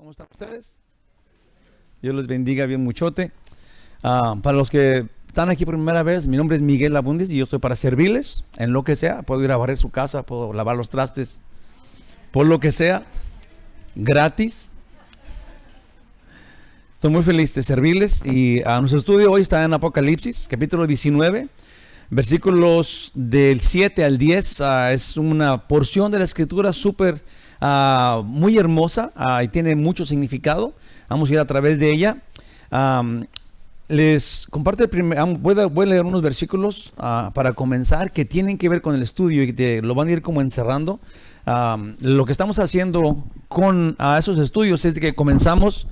¿Cómo están ustedes? Dios les bendiga bien muchote. Para los que están aquí por primera vez, mi nombre es Miguel Abundis y yo estoy para servirles en lo que sea. Puedo ir a barrer su casa, puedo lavar los trastes, por lo que sea, gratis. Estoy muy feliz de servirles y nuestro estudio hoy está en Apocalipsis, capítulo 19, versículos del 7 al 10. Es una porción de la escritura súper muy hermosa y tiene mucho significado. Vamos a ir a través de ella. Les comparto voy a leer unos versículos para comenzar que tienen que ver con el estudio y que lo van a ir como encerrando. Lo que estamos haciendo con esos estudios es que comenzamos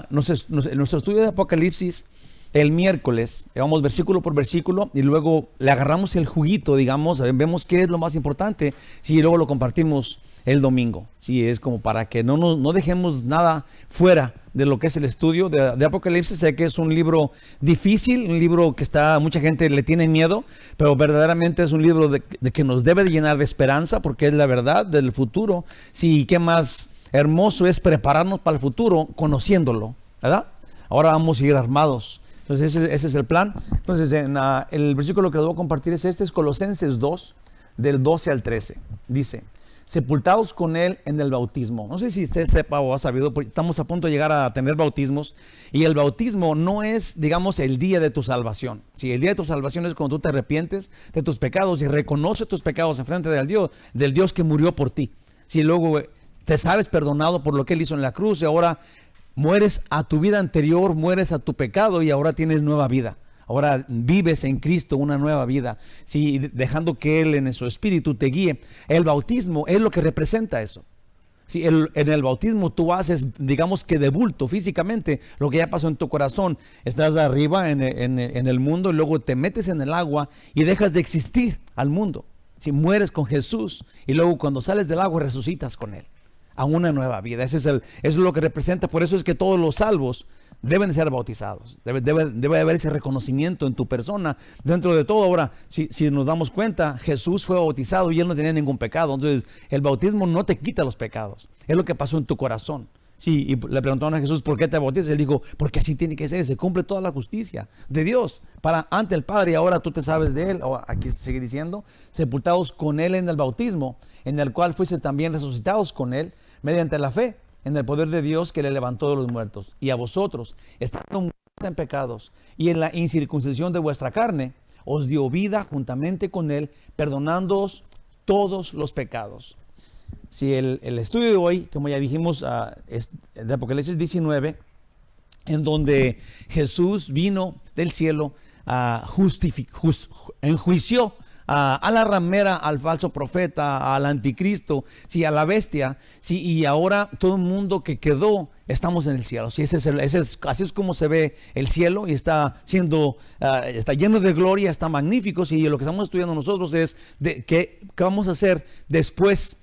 nuestro estudio de Apocalipsis el miércoles, vamos versículo por versículo y luego le agarramos el juguito, digamos, vemos qué es lo más importante, y luego lo compartimos el domingo. Sí, es como para que no dejemos nada fuera de lo que es el estudio de Apocalipsis. Sé que es un libro difícil, un libro que mucha gente le tiene miedo, pero verdaderamente es un libro de que nos debe de llenar de esperanza, porque es la verdad del futuro. Sí, qué más hermoso es prepararnos para el futuro conociéndolo, ¿verdad? Ahora vamos a ir armados. Entonces ese es el plan. Entonces el versículo que les voy a compartir es Colosenses 2, del 12 al 13. Dice: sepultados con él en el bautismo. No sé si usted sepa o ha sabido, porque estamos a punto de llegar a tener bautismos, y el bautismo no es, digamos, el día de tu salvación. Sí, el día de tu salvación es cuando tú te arrepientes de tus pecados y reconoces tus pecados en frente del Dios que murió por ti. Sí, luego te sabes perdonado por lo que él hizo en la cruz y ahora mueres a tu vida anterior, mueres a tu pecado y ahora tienes nueva vida. Ahora vives en Cristo una nueva vida, sí, dejando que Él en su espíritu te guíe. El bautismo es lo que representa eso. Sí, en el bautismo tú haces, digamos que de bulto físicamente, lo que ya pasó en tu corazón. Estás arriba en el mundo y luego te metes en el agua y dejas de existir al mundo. Si mueres con Jesús y luego cuando sales del agua resucitas con Él a una nueva vida. Eso es lo que representa. Por eso es que todos los salvos deben ser bautizados. Debe haber ese reconocimiento en tu persona. Dentro de todo, ahora, si nos damos cuenta, Jesús fue bautizado y Él no tenía ningún pecado. Entonces, el bautismo no te quita los pecados. Es lo que pasó en tu corazón. Sí, y le preguntaron a Jesús, ¿por qué te bautizas? Él dijo, porque así tiene que ser. Se cumple toda la justicia de Dios ante el Padre, y ahora tú te sabes de Él. Aquí sigue diciendo, sepultados con Él en el bautismo, en el cual fuiste también resucitados con Él, mediante la fe en el poder de Dios que le levantó de los muertos. Y a vosotros, estando muertos en pecados y en la incircuncisión de vuestra carne, os dio vida juntamente con Él, perdonándoos todos los pecados. Si el estudio de hoy, como ya dijimos, es de Apocalipsis 19, en donde Jesús vino del cielo, enjuició a la ramera, al falso profeta, al anticristo, sí, a la bestia, sí, y ahora todo el mundo que quedó, estamos en el cielo. Sí, así es como se ve el cielo, y está lleno de gloria, está magnífico. Sí, y lo que estamos estudiando nosotros es qué vamos a hacer después,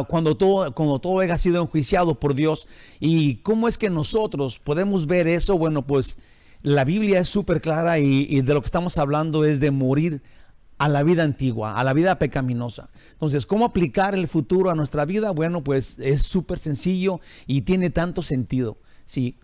cuando todo haya sido enjuiciado por Dios. Y cómo es que nosotros podemos ver eso. Bueno, pues la Biblia es súper clara, y de lo que estamos hablando es de morir a la vida antigua, a la vida pecaminosa. Entonces, ¿cómo aplicar el futuro a nuestra vida? Bueno, pues es súper sencillo y tiene tanto sentido. Sí,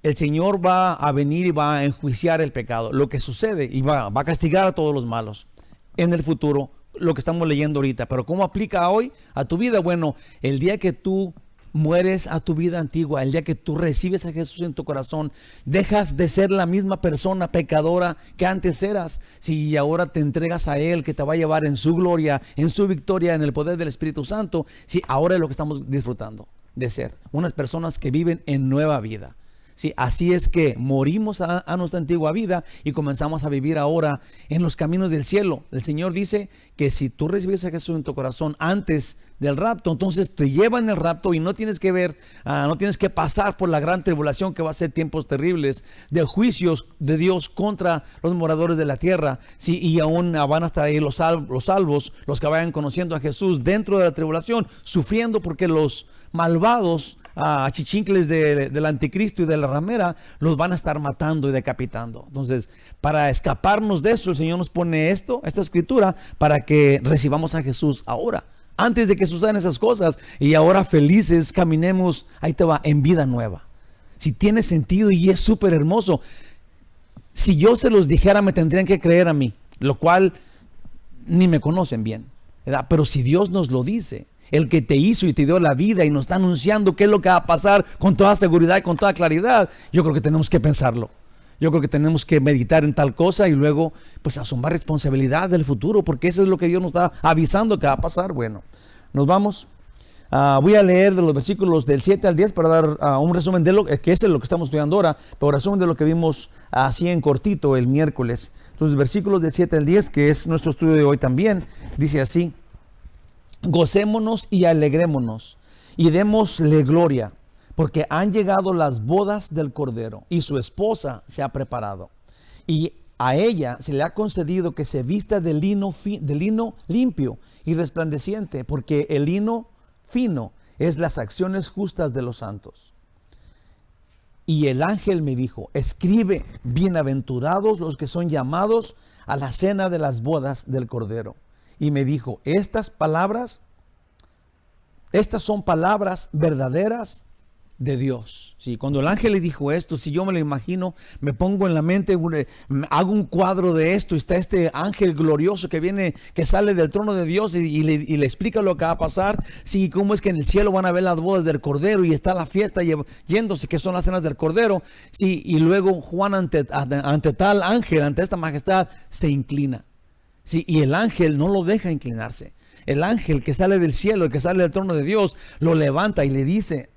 el Señor va a venir y va a enjuiciar el pecado, lo que sucede, y va a castigar a todos los malos en el futuro, lo que estamos leyendo ahorita. Pero ¿cómo aplica hoy a tu vida? Bueno, el día que tú mueres a tu vida antigua, el día que tú recibes a Jesús en tu corazón, dejas de ser la misma persona pecadora que antes eras. Si ahora te entregas a Él, que te va a llevar en su gloria, en su victoria, en el poder del Espíritu Santo. Sí, ahora es lo que estamos disfrutando de ser unas personas que viven en nueva vida. Sí, así es que morimos a nuestra antigua vida y comenzamos a vivir ahora en los caminos del cielo. El Señor dice que si tú recibes a Jesús en tu corazón antes del rapto, entonces te llevan el rapto y no tienes que no tienes que pasar por la gran tribulación, que va a ser tiempos terribles de juicios de Dios contra los moradores de la tierra. Sí, y aún van a estar ahí los salvos, los que vayan conociendo a Jesús dentro de la tribulación, sufriendo porque los malvados, achichincles del anticristo y de la ramera, los van a estar matando y decapitando. Entonces, para escaparnos de eso, el Señor nos pone esta escritura, para que recibamos a Jesús ahora, antes de que sucedan esas cosas. Y ahora felices caminemos, ahí te va, en vida nueva. Si tiene sentido y es súper hermoso. Si yo se los dijera, me tendrían que creer a mí, lo cual ni me conocen bien, ¿verdad? Pero si Dios nos lo dice, el que te hizo y te dio la vida y nos está anunciando qué es lo que va a pasar con toda seguridad y con toda claridad, yo creo que tenemos que pensarlo. Yo creo que tenemos que meditar en tal cosa y luego pues asumir responsabilidad del futuro, porque eso es lo que Dios nos está avisando que va a pasar. Bueno, nos vamos. Voy a leer de los versículos del 7 al 10 para dar un resumen de lo que es lo que estamos estudiando ahora, pero resumen de lo que vimos así en cortito el miércoles. Entonces, versículos del 7 al 10, que es nuestro estudio de hoy también, dice así: gocémonos y alegrémonos y démosle gloria, porque han llegado las bodas del Cordero y su esposa se ha preparado. Y a ella se le ha concedido que se vista de lino limpio y resplandeciente, porque el lino fino es las acciones justas de los santos. Y el ángel me dijo: escribe, bienaventurados los que son llamados a la cena de las bodas del Cordero. Y me dijo: estas son palabras verdaderas de Dios. Sí, cuando el ángel le dijo esto, si yo me lo imagino, me pongo en la mente, hago un cuadro de esto, y está este ángel glorioso que viene, que sale del trono de Dios y le explica lo que va a pasar. Sí, cómo es que en el cielo van a ver las bodas del Cordero y está la fiesta yéndose, que son las cenas del Cordero. Sí, y luego Juan ante tal ángel, ante esta majestad, se inclina. Sí, y el ángel no lo deja inclinarse. El ángel que sale del cielo, el que sale del trono de Dios, lo levanta y le dice: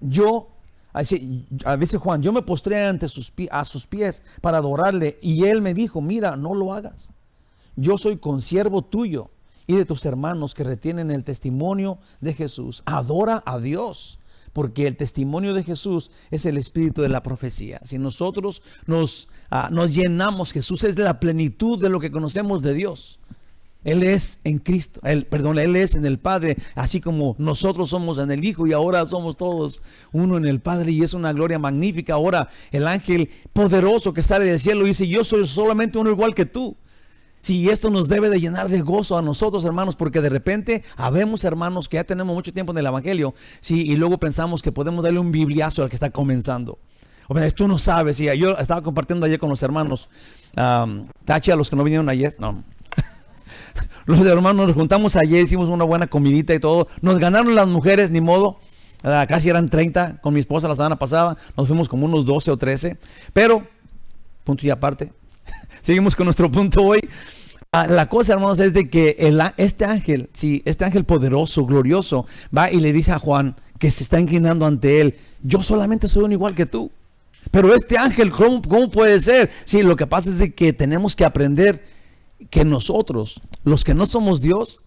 a veces Juan, yo me postré ante a sus pies para adorarle, y él me dijo: mira, no lo hagas. Yo soy consiervo tuyo y de tus hermanos que retienen el testimonio de Jesús. Adora a Dios, porque el testimonio de Jesús es el espíritu de la profecía. Si nosotros nos llenamos, Jesús es la plenitud de lo que conocemos de Dios. Él es en Cristo, Él es en el Padre, así como nosotros somos en el Hijo, y ahora somos todos uno en el Padre, y es una gloria magnífica. Ahora el ángel poderoso que sale del cielo dice: yo soy solamente uno igual que tú. Sí, esto nos debe de llenar de gozo a nosotros, hermanos, porque de repente habemos hermanos que ya tenemos mucho tiempo en el Evangelio, sí, y luego pensamos que podemos darle un bibliazo al que está comenzando. O sea, tú no sabes. Sí, yo estaba compartiendo ayer con los hermanos, Tachi, a los que no vinieron ayer, no. Los hermanos nos juntamos ayer, hicimos una buena comidita y todo. Nos ganaron las mujeres, ni modo. Casi eran 30 con mi esposa la semana pasada. Nos fuimos como unos 12 o 13. Pero, punto y aparte, seguimos con nuestro punto hoy. La cosa, hermanos, es de que este ángel poderoso, glorioso, va y le dice a Juan, que se está inclinando ante él: yo solamente soy uno igual que tú. Pero este ángel, ¿cómo puede ser? Sí, lo que pasa es de que tenemos que aprender que nosotros, los que no somos Dios,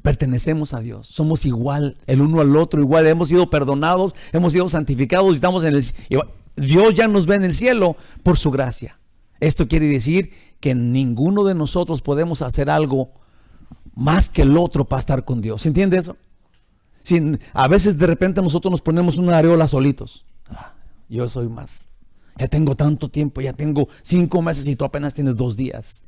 pertenecemos a Dios. Somos igual el uno al otro, igual hemos sido perdonados, hemos sido santificados y estamos en el cielo. Dios ya nos ve en el cielo por su gracia. Esto quiere decir que ninguno de nosotros podemos hacer algo más que el otro para estar con Dios. ¿Se entiende eso? A veces de repente nosotros nos ponemos una areola solitos. Yo soy más. Ya tengo tanto tiempo, ya tengo 5 meses y tú apenas tienes 2 días.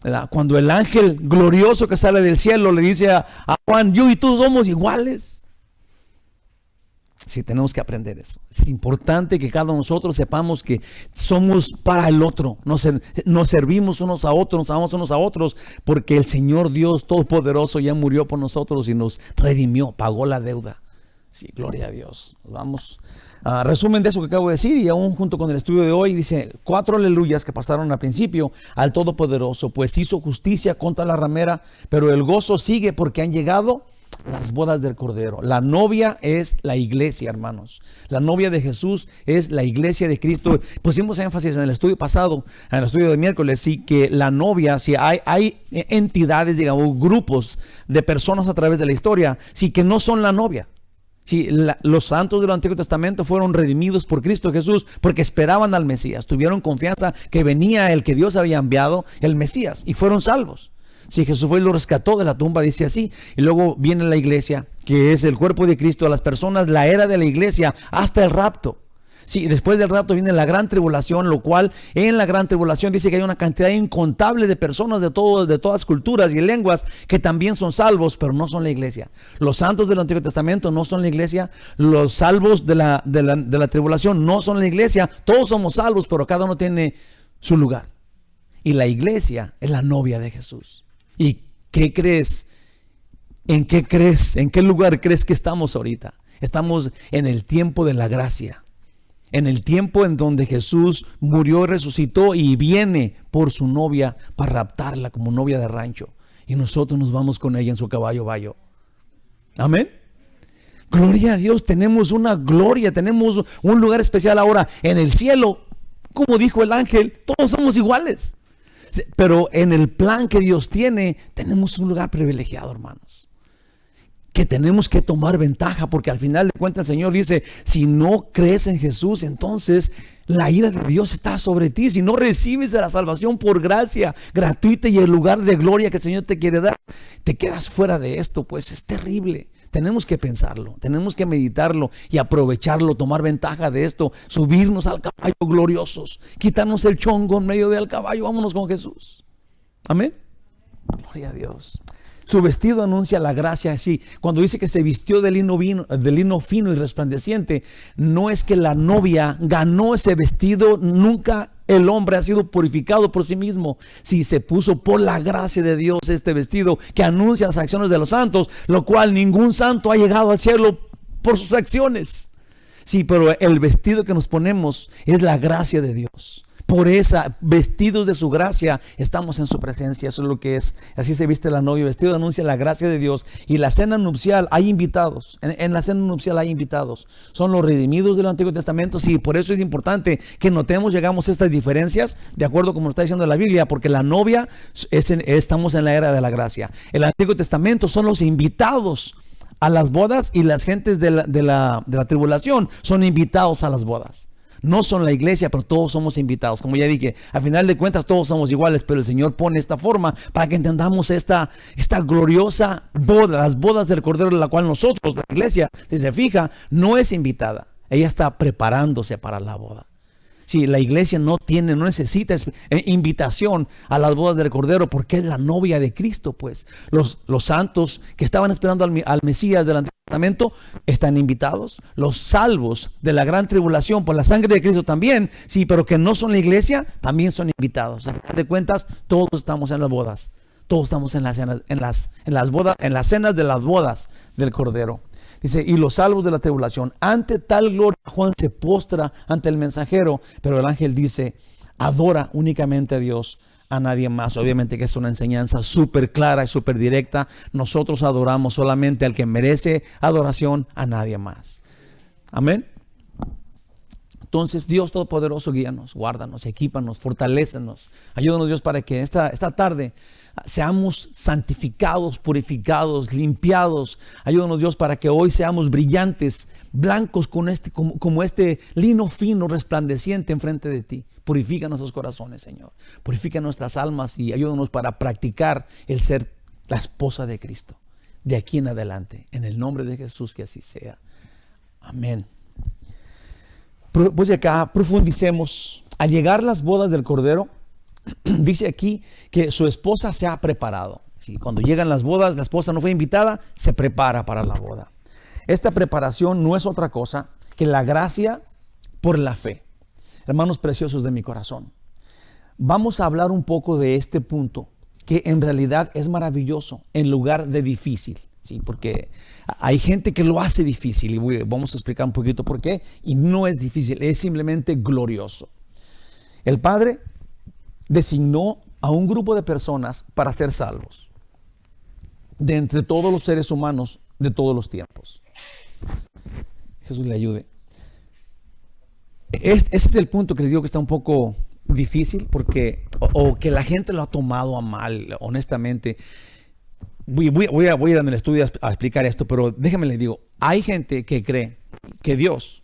¿Verdad? Cuando el ángel glorioso que sale del cielo le dice a Juan: yo y tú somos iguales. Sí, tenemos que aprender eso. Es importante que cada uno de nosotros sepamos que somos para el otro. Nos servimos unos a otros, nos amamos unos a otros, porque el Señor Dios Todopoderoso ya murió por nosotros y nos redimió, pagó la deuda. Sí, gloria a Dios. Vamos. Resumen de eso que acabo de decir, y aún junto con el estudio de hoy, dice 4 aleluyas que pasaron al principio al Todopoderoso, pues hizo justicia contra la ramera, pero el gozo sigue porque han llegado las bodas del Cordero. La novia es la iglesia, hermanos. La novia de Jesús es la iglesia de Cristo. Pusimos énfasis en el estudio pasado, en el estudio de miércoles, sí, que la novia, si hay entidades, digamos, grupos de personas a través de la historia, sí, que no son la novia. Sí, los santos del Antiguo Testamento fueron redimidos por Cristo Jesús porque esperaban al Mesías, tuvieron confianza que venía el que Dios había enviado, el Mesías, y fueron salvos. Sí, Jesús fue y lo rescató de la tumba, dice así. Y luego viene la iglesia, que es el cuerpo de Cristo, a las personas, la era de la iglesia hasta el rapto. Sí, después del rapto viene la gran tribulación, lo cual en la gran tribulación dice que hay una cantidad incontable de personas de todas culturas y lenguas que también son salvos, pero no son la iglesia. Los santos del Antiguo Testamento no son la iglesia, los salvos de la tribulación no son la iglesia. Todos somos salvos, pero cada uno tiene su lugar. Y la iglesia es la novia de Jesús. ¿Y qué crees? ¿En qué crees? ¿En qué lugar crees que estamos ahorita? Estamos en el tiempo de la gracia. En el tiempo en donde Jesús murió y resucitó y viene por su novia para raptarla como novia de rancho. Y nosotros nos vamos con ella en su caballo bayo. Amén. Gloria a Dios. Tenemos una gloria, tenemos un lugar especial ahora en el cielo. Como dijo el ángel, todos somos iguales. Pero en el plan que Dios tiene, tenemos un lugar privilegiado, hermanos, que tenemos que tomar ventaja, porque al final de cuentas el Señor dice, si no crees en Jesús, entonces la ira de Dios está sobre ti. Si no recibes la salvación por gracia gratuita y el lugar de gloria que el Señor te quiere dar, te quedas fuera de esto, pues es terrible. Tenemos que pensarlo, tenemos que meditarlo y aprovecharlo, tomar ventaja de esto, subirnos al caballo gloriosos, quitarnos el chongo en medio del caballo, vámonos con Jesús. Amén. Gloria a Dios. Su vestido anuncia la gracia. Así, cuando dice que se vistió de lino fino y resplandeciente, no es que la novia ganó ese vestido. Nunca el hombre ha sido purificado por sí mismo. Si se puso por la gracia de Dios este vestido que anuncia las acciones de los santos, lo cual ningún santo ha llegado al cielo por sus acciones. Sí, pero el vestido que nos ponemos es la gracia de Dios. Por esa, vestidos de su gracia, estamos en su presencia. Eso es lo que es. Así se viste la novia. Vestido anuncia la gracia de Dios. Y la cena nupcial, hay invitados. En la cena nupcial hay invitados. Son los redimidos del Antiguo Testamento. Sí, por eso es importante que notemos, llegamos a estas diferencias, de acuerdo como está diciendo la Biblia, porque la novia, estamos en la era de la gracia. El Antiguo Testamento son los invitados a las bodas, y las gentes de la tribulación son invitados a las bodas. No son la iglesia, pero todos somos invitados. Como ya dije, a final de cuentas todos somos iguales, pero el Señor pone esta forma para que entendamos esta gloriosa boda, las bodas del Cordero, de la cual nosotros, la iglesia, si se fija, no es invitada. Ella está preparándose para la boda. Sí, la iglesia no necesita invitación a las bodas del Cordero, porque es la novia de Cristo, pues. Los santos que estaban esperando al Mesías del Antiguo Testamento están invitados. Los salvos de la gran tribulación por la sangre de Cristo también, sí, pero que no son la iglesia, también son invitados. A fin de cuentas, todos estamos en las bodas. Todos estamos en las cenas, en las cenas de las bodas del Cordero. Dice, y los salvos de la tribulación, ante tal gloria, Juan se postra ante el mensajero, pero el ángel dice, adora únicamente a Dios, a nadie más. Obviamente que es una enseñanza súper clara y súper directa. Nosotros adoramos solamente al que merece adoración, a nadie más. Amén. Entonces, Dios Todopoderoso, guíanos, guárdanos, equípanos, fortalécenos. Ayúdanos, Dios, para que esta tarde seamos santificados, purificados, limpiados. Ayúdanos, Dios, para que hoy seamos brillantes, blancos como este lino fino, resplandeciente enfrente de ti. Purifica nuestros corazones, Señor. Purifica nuestras almas y ayúdanos para practicar el ser la esposa de Cristo de aquí en adelante. En el nombre de Jesús, que así sea. Amén. Pues acá profundicemos. Al llegar las bodas del Cordero, dice aquí que su esposa se ha preparado. ¿Sí? Cuando llegan las bodas, la esposa no fue invitada, se prepara para la boda. Esta preparación no es otra cosa que la gracia por la fe. Hermanos preciosos de mi corazón, vamos a hablar un poco de este punto, que en realidad es maravilloso en lugar de difícil. Sí, porque hay gente que lo hace difícil y vamos a explicar un poquito por qué. Y no es difícil, es simplemente glorioso. El Padre designó a un grupo de personas para ser salvos de entre todos los seres humanos de todos los tiempos. Jesús le ayude. Ese es el punto que les digo que está un poco difícil, porque o que la gente lo ha tomado a mal, honestamente. Voy a ir en el estudio a explicar esto, pero déjenme les digo, hay gente que cree que Dios,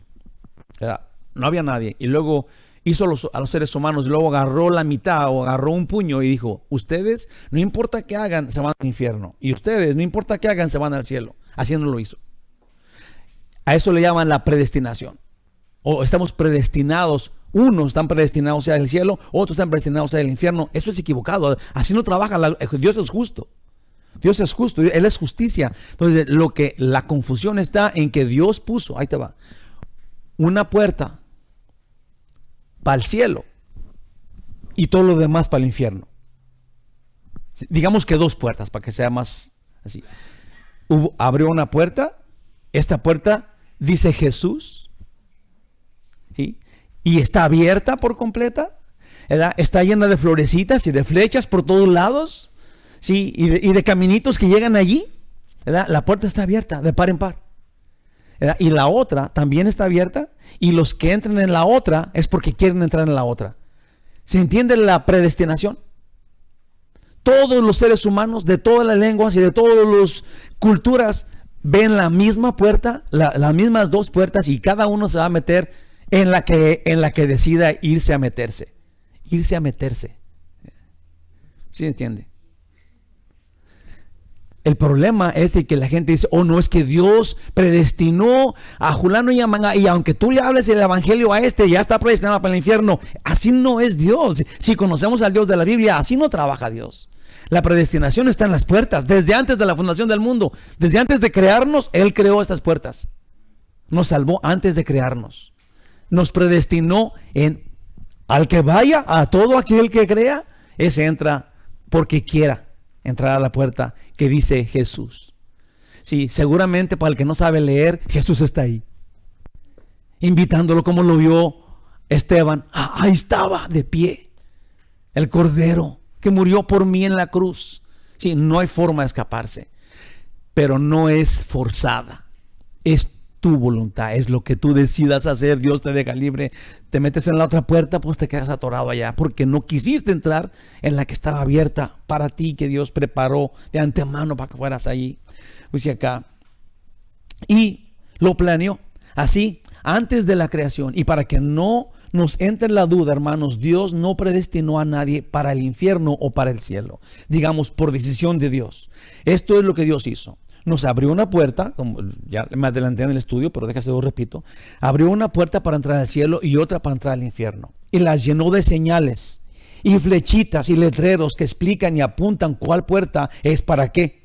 no había nadie, y luego hizo a los seres humanos, y luego agarró la mitad o agarró un puño y dijo, ustedes, no importa qué hagan, se van al infierno, y ustedes, no importa qué hagan, se van al cielo. Así no lo hizo. A eso le llaman la predestinación. o estamos predestinados. Unos están predestinados al cielo, otros están predestinados al infierno. Eso es equivocado. Así no trabaja. Dios es justo. Dios es justo, Él es justicia. Entonces, la confusión está en que Dios puso, ahí te va, una puerta para el cielo y todo lo demás para el infierno. Digamos que 2 puertas para que sea más así. Abrió una puerta, esta puerta dice Jesús, ¿sí? Y está abierta por completa, ¿verdad? Está llena de florecitas y de flechas por todos lados. Sí, y de caminitos que llegan allí, ¿verdad? La puerta está abierta de par en par, ¿verdad? Y la otra también está abierta, y los que entran en la otra es porque quieren entrar en la otra. ¿Se entiende la predestinación? Todos los seres humanos de todas las lenguas y de todas las culturas ven la misma puerta, las mismas 2 puertas, y cada uno se va a meter en la que decida irse a meterse. ¿Sí entiende? El problema es de que la gente dice, oh no, es que Dios predestinó a Julano y a Manga, y aunque tú le hables el evangelio a este, ya está predestinado para el infierno. Así no es Dios. Si conocemos al Dios de la Biblia, así no trabaja Dios. La predestinación está en las puertas, desde antes de la fundación del mundo. Desde antes de crearnos, Él creó estas puertas. Nos salvó antes de crearnos. Nos predestinó al que vaya, a todo aquel que crea, ese entra porque quiera entrar a la puerta que dice Jesús. Sí, seguramente para el que no sabe leer, Jesús está ahí, invitándolo, como lo vio Esteban. Ahí estaba de pie el Cordero que murió por mí en la cruz. Sí, no hay forma de escaparse, pero no es forzada, es tu voluntad, es lo que tú decidas hacer. Dios te deja libre. Te metes en la otra puerta, pues te quedas atorado allá porque no quisiste entrar en la que estaba abierta para ti, que Dios preparó de antemano para que fueras allí. Pues acá, y lo planeó así antes de la creación. Y para que no nos entre la duda, hermanos, Dios no predestinó a nadie para el infierno o para el cielo, digamos, por decisión de Dios. Esto es lo que Dios hizo. Nos abrió una puerta, como ya me adelanté en el estudio, pero déjase, lo repito. Abrió una puerta para entrar al cielo y otra para entrar al infierno. Y las llenó de señales y flechitas y letreros que explican y apuntan cuál puerta es para qué.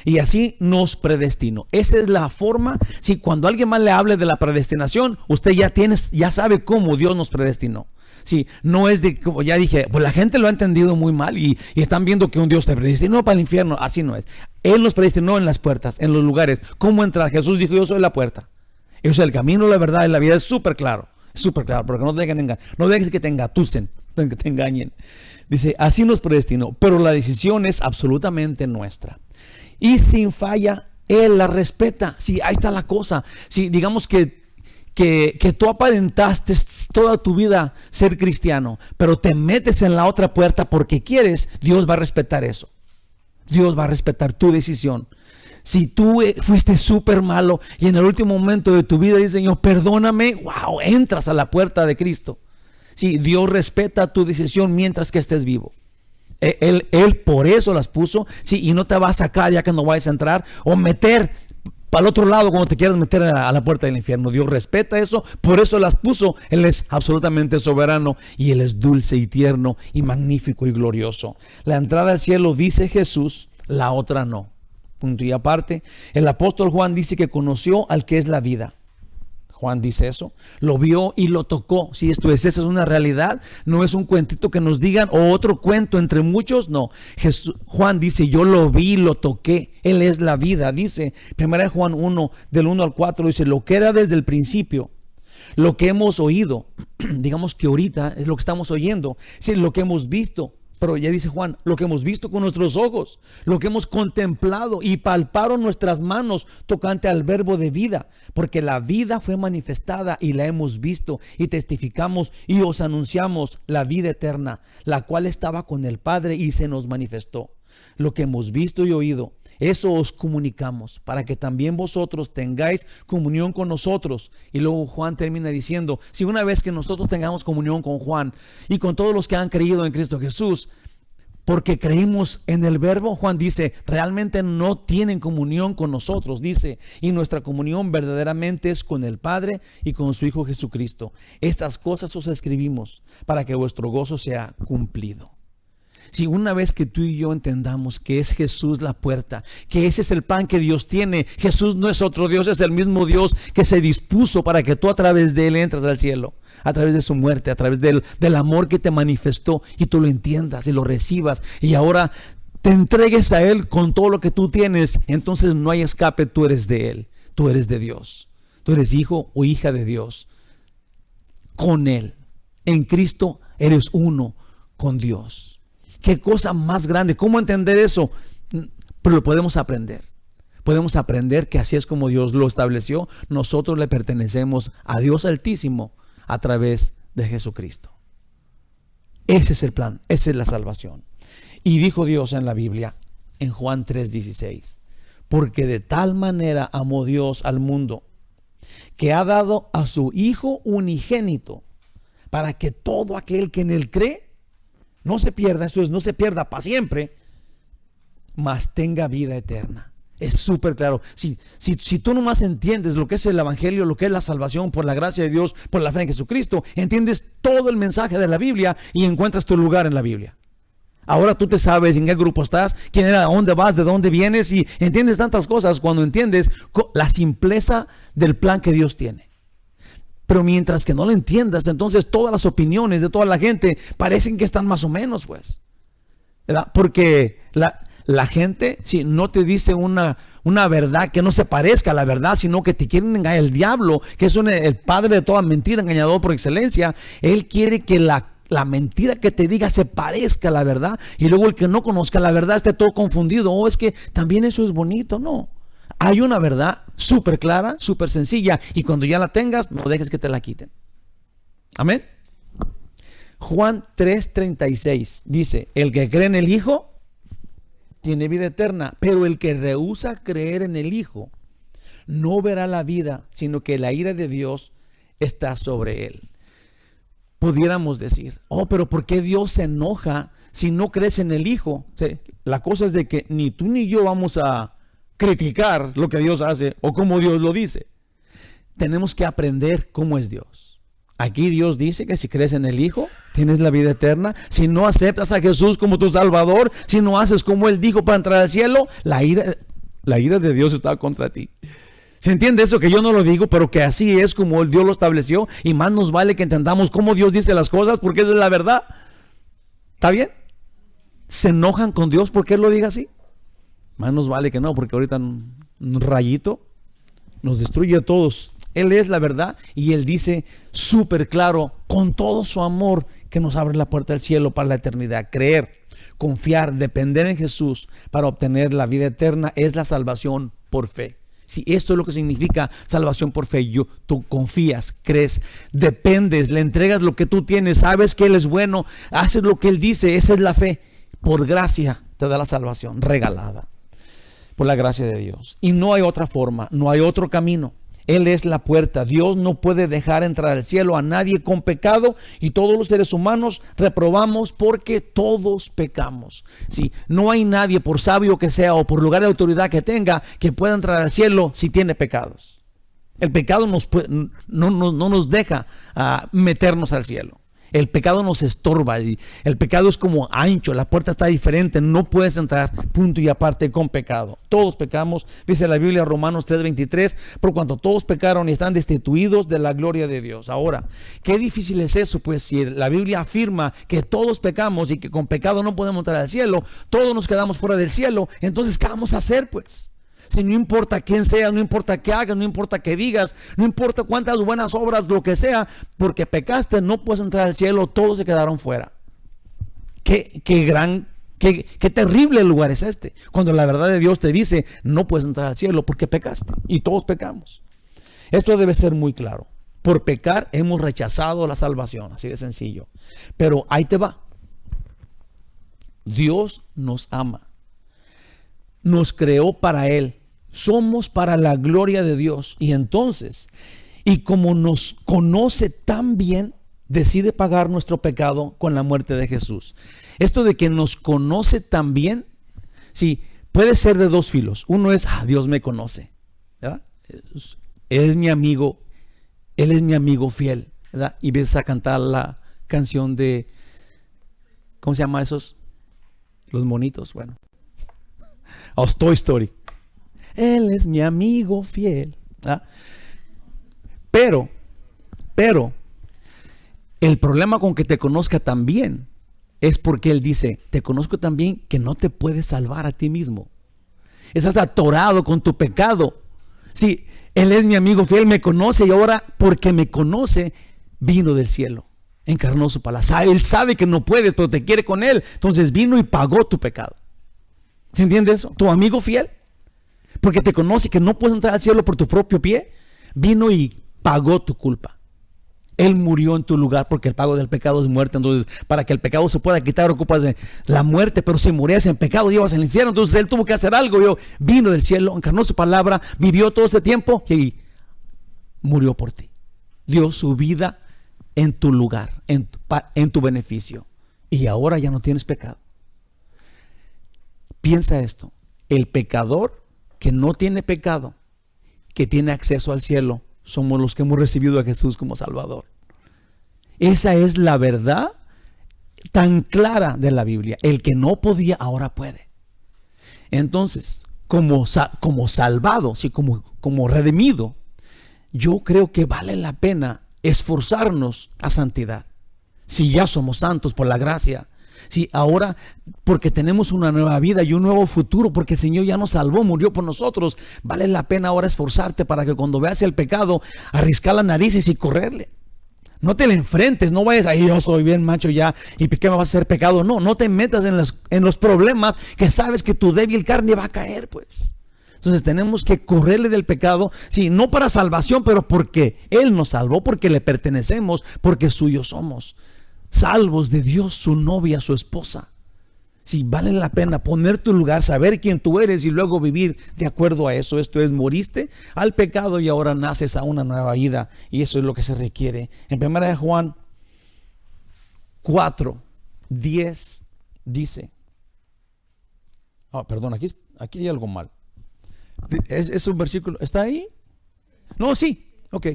Y así nos predestinó. Esa es la forma. Si cuando alguien más le hable de la predestinación, usted ya sabe cómo Dios nos predestinó. Sí, no es de, como ya dije, pues la gente lo ha entendido muy mal y están viendo que un Dios se predestinó para el infierno. Así no es. Él nos predestinó en las puertas, en los lugares. ¿Cómo entrar? Jesús dijo, yo soy la puerta. Yo soy el camino, la verdad y la vida. Es súper claro, porque no te dejen engañar. No dejes que te engatusen, que te engañen. Dice, así nos predestinó, pero la decisión es absolutamente nuestra. Y sin falla, Él la respeta. Sí, ahí está la cosa. Sí, digamos que tú aparentaste toda tu vida ser cristiano, pero te metes en la otra puerta porque quieres, Dios va a respetar eso. Dios va a respetar tu decisión. Si tú fuiste súper malo y en el último momento de tu vida dices, Señor, perdóname, wow, entras a la puerta de Cristo. Sí, Dios respeta tu decisión mientras que estés vivo. Él por eso las puso, sí, y no te va a sacar ya que no vayas a entrar o meter para el otro lado cuando te quieras meter a la puerta del infierno. Dios respeta eso, por eso las puso. Él es absolutamente soberano y Él es dulce y tierno y magnífico y glorioso. La entrada al cielo dice Jesús, la otra no. Punto y aparte, el apóstol Juan dice que conoció al que es la vida. Juan dice eso, lo vio y lo tocó. Si esto es, esa es una realidad, no es un cuentito que nos digan o otro cuento entre muchos, no. Juan dice, yo lo vi, lo toqué, Él es la vida. Dice, 1 Juan 1, del 1 al 4, dice, lo que era desde el principio, lo que hemos oído, digamos que ahorita es lo que estamos oyendo, sí, lo que hemos visto. Pero ya dice Juan, lo que hemos visto con nuestros ojos, lo que hemos contemplado y palparon nuestras manos tocante al verbo de vida, porque la vida fue manifestada y la hemos visto y testificamos y os anunciamos la vida eterna, la cual estaba con el Padre y se nos manifestó. Lo que hemos visto y oído, eso os comunicamos para que también vosotros tengáis comunión con nosotros. Y luego Juan termina diciendo, si una vez que nosotros tengamos comunión con Juan y con todos los que han creído en Cristo Jesús, porque creímos en el Verbo. Juan dice, realmente no tienen comunión con nosotros, dice, y nuestra comunión verdaderamente es con el Padre y con su Hijo Jesucristo. Estas cosas os escribimos para que vuestro gozo sea cumplido. Si una vez que tú y yo entendamos que es Jesús la puerta, que ese es el plan que Dios tiene, Jesús no es otro Dios, es el mismo Dios que se dispuso para que tú a través de Él entres al cielo, a través de su muerte, a través del amor que te manifestó, y tú lo entiendas y lo recibas y ahora te entregues a Él con todo lo que tú tienes. Entonces no hay escape, tú eres de Él, tú eres de Dios, tú eres hijo o hija de Dios. Con Él, en Cristo eres uno con Dios. Qué cosa más grande. ¿Cómo entender eso? Pero lo podemos aprender. Podemos aprender que así es como Dios lo estableció. Nosotros le pertenecemos a Dios Altísimo a través de Jesucristo. Ese es el plan, esa es la salvación. Y dijo Dios en la Biblia, en Juan 3:16, porque de tal manera amó Dios al mundo, que ha dado a su Hijo unigénito, para que todo aquel que en Él cree no se pierda, eso es, no se pierda para siempre, mas tenga vida eterna. Es súper claro. Si tú nomás entiendes lo que es el Evangelio, lo que es la salvación por la gracia de Dios, por la fe en Jesucristo, entiendes todo el mensaje de la Biblia y encuentras tu lugar en la Biblia. Ahora tú te sabes en qué grupo estás, quién era, a dónde vas, de dónde vienes, y entiendes tantas cosas cuando entiendes la simpleza del plan que Dios tiene. Pero mientras que no lo entiendas, entonces todas las opiniones de toda la gente parecen que están más o menos, pues, ¿verdad? Porque la gente, si no te dice una verdad que no se parezca a la verdad, sino que te quieren engañar. El diablo, que es el padre de toda mentira, engañador por excelencia, él quiere que la mentira que te diga se parezca a la verdad, y luego el que no conozca la verdad esté todo confundido. Oh, es que también eso es bonito. No. Hay una verdad súper clara, súper sencilla, y cuando ya la tengas, no dejes que te la quiten. Amén. Juan 3:36 dice, el que cree en el Hijo tiene vida eterna, pero el que rehúsa creer en el Hijo no verá la vida, sino que la ira de Dios está sobre él. Pudiéramos decir, oh, pero ¿por qué Dios se enoja si no crees en el Hijo? Sí, la cosa es de que ni tú ni yo vamos a criticar lo que Dios hace o cómo Dios lo dice. Tenemos que aprender cómo es Dios. Aquí Dios dice que si crees en el Hijo, tienes la vida eterna. Si no aceptas a Jesús como tu Salvador, si no haces como Él dijo para entrar al cielo, la ira de Dios está contra ti. ¿Se entiende eso? Que yo no lo digo, pero que así es como Dios lo estableció. Y más nos vale que entendamos cómo Dios dice las cosas, porque esa es la verdad. ¿Está bien? ¿Se enojan con Dios porque Él lo diga así? Más nos vale que no, porque ahorita un rayito nos destruye a todos. Él es la verdad y Él dice súper claro, con todo su amor, que nos abre la puerta del cielo para la eternidad. Creer, confiar, depender en Jesús para obtener la vida eterna es la salvación por fe. Si esto es lo que significa salvación por fe, tú confías, crees, dependes, le entregas lo que tú tienes, sabes que Él es bueno, haces lo que Él dice, esa es la fe. Por gracia te da la salvación regalada, por la gracia de Dios. Y no hay otra forma, no hay otro camino. Él es la puerta. Dios no puede dejar entrar al cielo a nadie con pecado, y todos los seres humanos reprobamos porque todos pecamos. Sí, no hay nadie, por sabio que sea o por lugar de autoridad que tenga, que pueda entrar al cielo si tiene pecados. El pecado no nos deja meternos al cielo. El pecado nos estorba y el pecado es como ancho, la puerta está diferente, no puedes entrar, punto y aparte, con pecado. Todos pecamos, dice la Biblia, Romanos 3:23, por cuanto todos pecaron y están destituidos de la gloria de Dios. Ahora, qué difícil es eso, pues si la Biblia afirma que todos pecamos y que con pecado no podemos entrar al cielo, todos nos quedamos fuera del cielo, entonces ¿qué vamos a hacer, pues? Si no importa quién sea, no importa qué hagas, no importa qué digas, no importa cuántas buenas obras, lo que sea, porque pecaste, no puedes entrar al cielo, todos se quedaron fuera. Qué terrible lugar es este, cuando la verdad de Dios te dice, no puedes entrar al cielo porque pecaste, y todos pecamos. Esto debe ser muy claro. Por pecar hemos rechazado la salvación, así de sencillo. Pero ahí te va. Dios nos ama, nos creó para Él. Somos para la gloria de Dios. Y entonces, y como nos conoce tan bien, decide pagar nuestro pecado con la muerte de Jesús. Esto de que nos conoce también, sí, puede ser de dos filos. Uno es, Dios me conoce, ¿verdad? Él es mi amigo, Él es mi amigo fiel, ¿verdad? Y ves a cantar la canción de, ¿cómo se llama esos? Los monitos, bueno. Toy Story. Él es mi amigo fiel, ¿verdad? Pero, el problema con que te conozca también es porque Él dice, te conozco también que no te puedes salvar a ti mismo. Estás atorado con tu pecado. Sí, Él es mi amigo fiel, me conoce y ahora porque me conoce, vino del cielo, encarnó su palabra. Él sabe que no puedes, pero te quiere con Él. Entonces vino y pagó tu pecado. ¿Se entiende eso? Tu amigo fiel, porque te conoce que no puedes entrar al cielo por tu propio pie, vino y pagó tu culpa. Él murió en tu lugar porque el pago del pecado es muerte. Entonces, para que el pecado se pueda quitar, ocupas de la muerte. Pero si morías en pecado, llevas al infierno. Entonces, Él tuvo que hacer algo. Vino del cielo, encarnó su palabra, vivió todo ese tiempo y murió por ti. Dio su vida en tu lugar, en tu beneficio. Y ahora ya no tienes pecado. Piensa esto. El pecador que no tiene pecado, que tiene acceso al cielo, somos los que hemos recibido a Jesús como Salvador. Esa es la verdad tan clara de la Biblia. El que no podía, ahora puede. Entonces, como salvado, sí, como redimido, yo creo que vale la pena esforzarnos a santidad. Si ya somos santos por la gracia, si ahora porque tenemos una nueva vida y un nuevo futuro, porque el Señor ya nos salvó, murió por nosotros, vale la pena ahora esforzarte para que cuando veas el pecado, arriscar las narices y correrle. No te le enfrentes, no vayas ahí, yo soy bien macho ya, y ¿qué me va a hacer pecado? No te metas en los problemas que sabes que tu débil carne va a caer, pues. Entonces tenemos que correrle del pecado, sí, no para salvación, pero porque Él nos salvó, porque le pertenecemos, porque suyos somos. Salvos de Dios, su novia, su esposa. Sí, vale la pena poner tu lugar, saber quién tú eres y luego vivir de acuerdo a eso. Esto es, moriste al pecado y ahora naces a una nueva vida. Y eso es lo que se requiere. En 1 Juan 4:10 dice, perdón, aquí hay algo mal. Es un versículo, ¿está ahí? No, sí, ok.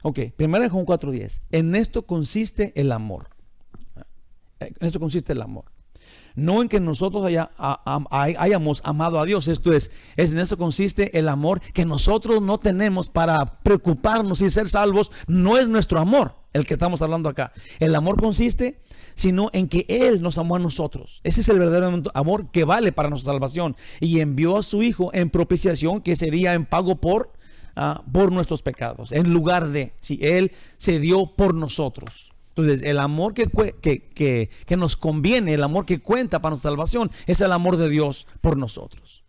1 Juan 4:10. En esto consiste el amor. En esto consiste el amor. No en que nosotros hayamos amado a Dios. Esto es en esto consiste el amor que nosotros no tenemos para preocuparnos y ser salvos. No es nuestro amor el que estamos hablando acá. El amor consiste sino en que Él nos amó a nosotros. Ese es el verdadero amor que vale para nuestra salvación. Y envió a su Hijo en propiciación, que sería en pago por nuestros pecados, en lugar de, si Él se dio por nosotros. Entonces el amor que nos conviene, el amor que cuenta para nuestra salvación, es el amor de Dios por nosotros.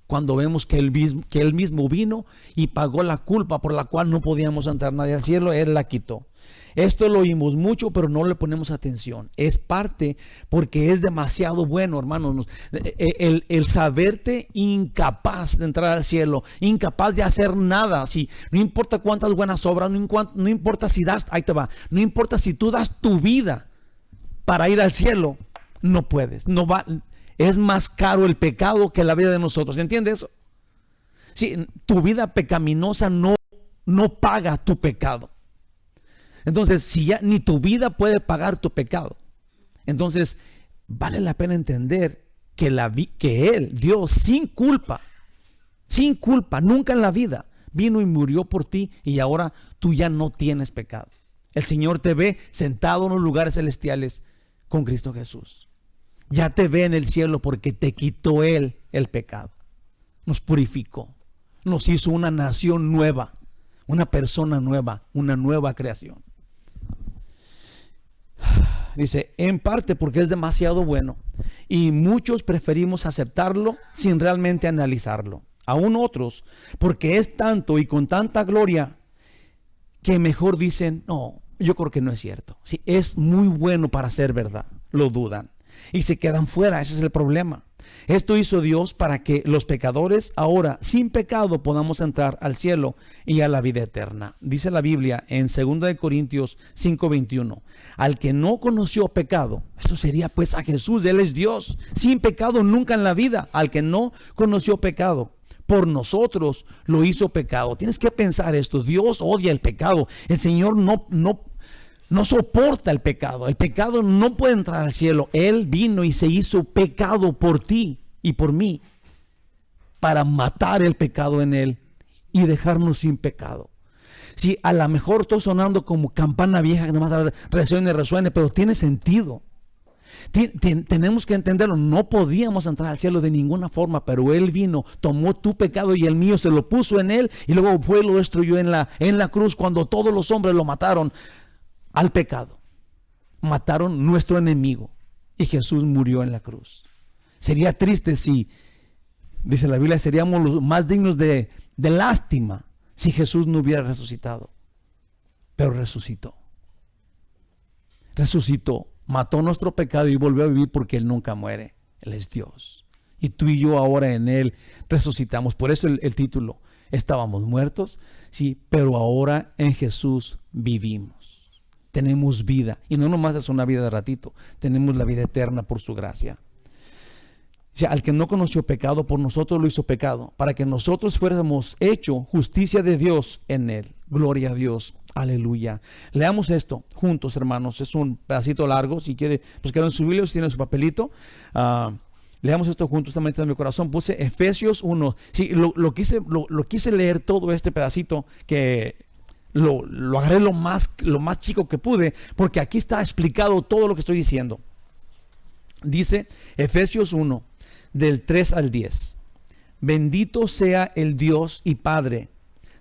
Cuando vemos que Él mismo vino y pagó la culpa por la cual no podíamos entrar nadie al cielo, Él la quitó. Esto lo oímos mucho, pero no le ponemos atención. Es parte porque es demasiado bueno, hermanos. El saberte incapaz de entrar al cielo, incapaz de hacer nada. Si, no importa cuántas buenas obras, no importa si das, ahí te va, no importa si tú das tu vida para ir al cielo, no puedes. No va, es más caro el pecado que la vida de nosotros. ¿Entiendes eso? Si tu vida pecaminosa no paga tu pecado. Entonces, si ya ni tu vida puede pagar tu pecado, entonces vale la pena entender que Él, Dios, sin culpa, nunca en la vida, vino y murió por ti y ahora tú ya no tienes pecado. El Señor te ve sentado en los lugares celestiales con Cristo Jesús. Ya te ve en el cielo porque te quitó Él el pecado. Nos purificó, nos hizo una nación nueva, una persona nueva, una nueva creación. Dice, en parte porque es demasiado bueno y muchos preferimos aceptarlo sin realmente analizarlo. Aún otros, porque es tanto y con tanta gloria que mejor dicen, no, yo creo que no es cierto. Sí, es muy bueno para ser verdad, lo dudan y se quedan fuera. Ese es el problema. Esto hizo Dios para que los pecadores ahora sin pecado podamos entrar al cielo y a la vida eterna. Dice la Biblia en 2 Corintios 5:21, al que no conoció pecado, eso sería pues a Jesús, Él es Dios, sin pecado nunca en la vida, al que no conoció pecado, por nosotros lo hizo pecado. Tienes que pensar esto, Dios odia el pecado, el Señor no soporta el pecado no puede entrar al cielo. Él vino y se hizo pecado por ti y por mí, para matar el pecado en Él y dejarnos sin pecado. Sí, a lo mejor estoy sonando como campana vieja que nomás resuene, pero tiene sentido. Tenemos que entenderlo, no podíamos entrar al cielo de ninguna forma, pero Él vino, tomó tu pecado y el mío, se lo puso en Él y luego fue y lo destruyó en la cruz cuando todos los hombres lo mataron al pecado. Mataron nuestro enemigo y Jesús murió en la cruz. Sería triste si, dice la Biblia, seríamos los más dignos de lástima si Jesús no hubiera resucitado. Pero resucitó, mató nuestro pecado y volvió a vivir porque Él nunca muere. Él es Dios. Y tú y yo ahora en Él resucitamos. Por eso el título, estábamos muertos, sí, pero ahora en Jesús vivimos. Tenemos vida, y no nomás es una vida de ratito, tenemos la vida eterna por su gracia. O sea, al que no conoció pecado, por nosotros lo hizo pecado, para que nosotros fuéramos hecho justicia de Dios en Él. Gloria a Dios, aleluya. Leamos esto juntos, hermanos. Es un pedacito largo, si quiere, pues quedan en su Biblia, si tienen su papelito. Leamos esto juntos, también en mi corazón. Puse Efesios 1. Sí, lo quise leer todo este pedacito, que lo agarré lo más chico que pude, porque aquí está explicado todo lo que estoy diciendo. Dice Efesios 1, del 3 al 10. Bendito sea el Dios y Padre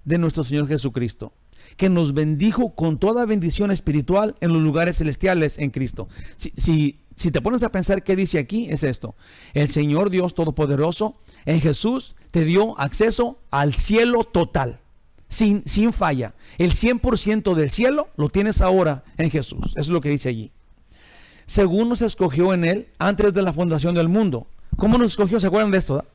de nuestro Señor Jesucristo, que nos bendijo con toda bendición espiritual en los lugares celestiales en Cristo. Si te pones a pensar qué dice aquí, es esto: el Señor Dios Todopoderoso en Jesús te dio acceso al cielo total, sin falla. El 100% del cielo lo tienes ahora en Jesús. Eso es lo que dice allí. Según nos escogió en Él antes de la fundación del mundo. ¿Cómo nos escogió? ¿Se acuerdan de esto?